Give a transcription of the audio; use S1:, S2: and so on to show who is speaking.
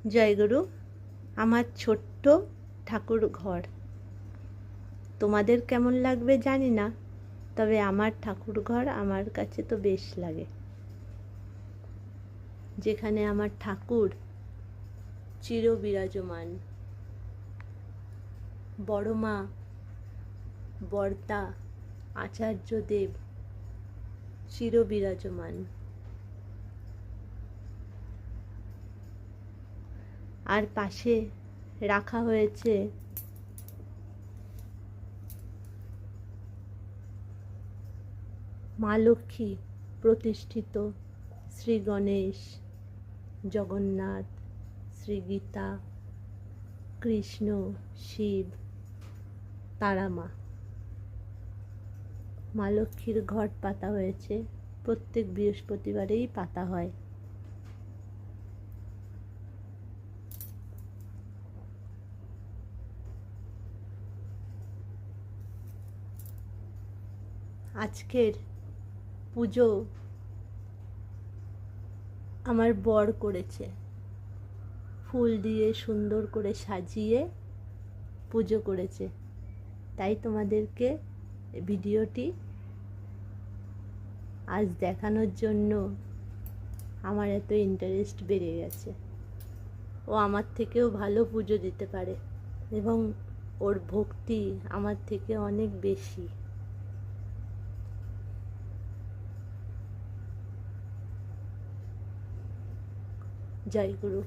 S1: জয়গুরু। আমার ছোট্ট ঠাকুর ঘর তোমাদের কেমন লাগবে জানি না, তবে আমার ঠাকুর ঘর আমার কাছে তো বেশ লাগে, যেখানে আমার ঠাকুর চির বিরাজমান। বড় মা, বর্দা, আচার্যদেব চির বিরাজমান। আর পাশে রাখা হয়েছে মা লক্ষ্মী প্রতিষ্ঠিত শ্রী গণেশ, জগন্নাথ, শ্রী গীতা, কৃষ্ণ, শিব, তারামা। মা লক্ষ্মীর ঘট পাতা হয়েছে, প্রত্যেক বৃহস্পতিবারেই পাতা হয়। আজকের পুজো আমার বর করেছে, ফুল দিয়ে সুন্দর করে সাজিয়ে পুজো করেছে, তাই তোমাদেরকে ভিডিওটি আজ দেখানোর জন্য আমার এত ইন্টারেস্ট বেড়ে গেছে। ও আমার থেকেও ভালো পুজো দিতে পারে এবং ওর ভক্তি আমার থেকে অনেক বেশি। জয় গুরু।